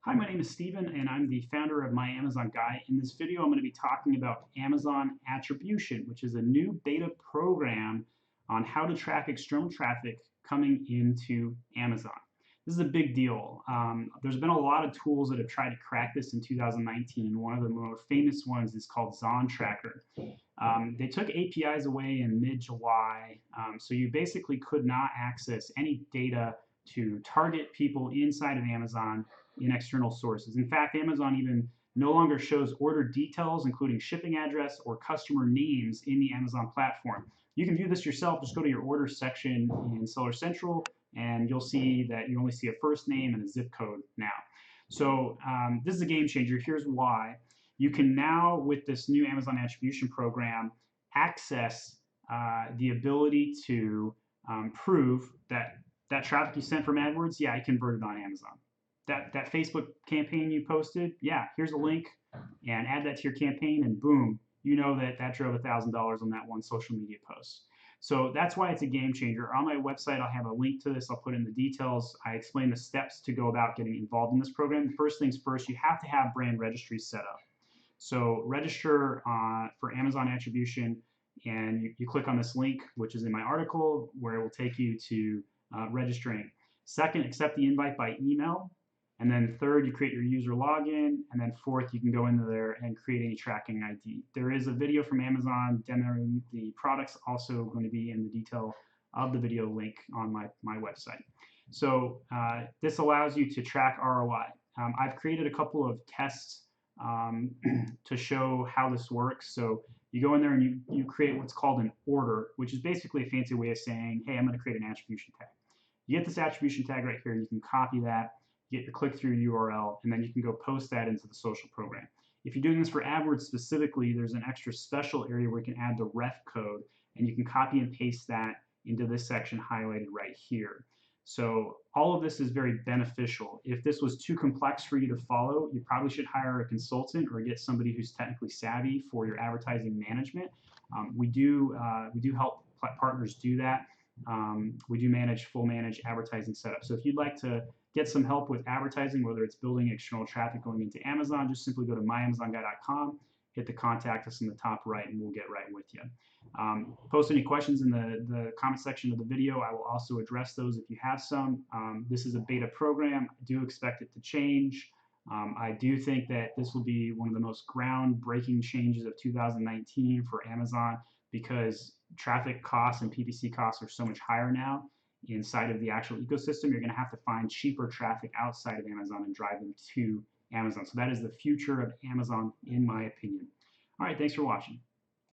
Hi, my name is Steven, and I'm the founder of My Amazon Guy. In this video, I'm going to be talking about Amazon Attribution, which is a new beta program on how to track external traffic coming into Amazon. This is a big deal. There's been a lot of tools that have tried to crack this in 2019. One of the more famous ones is called Zon Tracker. They took APIs away in mid-July, so you basically could not access any data to target people inside of Amazon in external sources. In fact, Amazon even no longer shows order details, including shipping address or customer names in the Amazon platform. You can view this yourself. Just go to your order section in Seller Central, and you'll see that you only see a first name and a zip code now. So this is a game changer. Here's why. You can now, with this new Amazon Attribution program, access the ability to prove that traffic you sent from AdWords, yeah, I converted on Amazon. That Facebook campaign you posted, yeah, here's a link, and add that to your campaign, and boom, you know that drove $1,000 on that one social media post. So that's why it's a game changer. On my website, I'll have a link to this. I'll put in the details. I explain the steps to go about getting involved in this program. First things first, you have to have brand registries set up. So register for Amazon Attribution, and you click on this link, which is in my article, where it will take you to registering. Second, accept the invite by email. And then third, you create your user login. And then fourth, you can go into there and create any tracking ID. There is a video from Amazon demoing the products, also going to be in the detail of the video link on my website. So this allows you to track ROI. I've created a couple of tests to show how this works. So you go in there and you create what's called an order, which is basically a fancy way of saying, hey, I'm going to create an attribution tag. You get this attribution tag right here, and you can copy that, get your click-through URL, and then you can go post that into the social program. If you're doing this for AdWords specifically, there's an extra special area where you can add the ref code, and you can copy and paste that into this section highlighted right here. So all of this is very beneficial. If this was too complex for you to follow, you probably should hire a consultant or get somebody who's technically savvy for your advertising management. We do help partners do that. We do full manage advertising setup. So if you'd like to get some help with advertising, whether it's building external traffic going into Amazon, just simply go to myamazonguy.com, hit the contact us in the top right, and we'll get right with you. Post any questions in the comment section of the video. I will also address those if you have some. This is a beta program. I do expect it to change. I do think that this will be one of the most groundbreaking changes of 2019 for Amazon, because traffic costs and PPC costs are so much higher now inside of the actual ecosystem. You're going to have to find cheaper traffic outside of Amazon and drive them to Amazon. So that is the future of Amazon, in my opinion. All right, thanks for watching.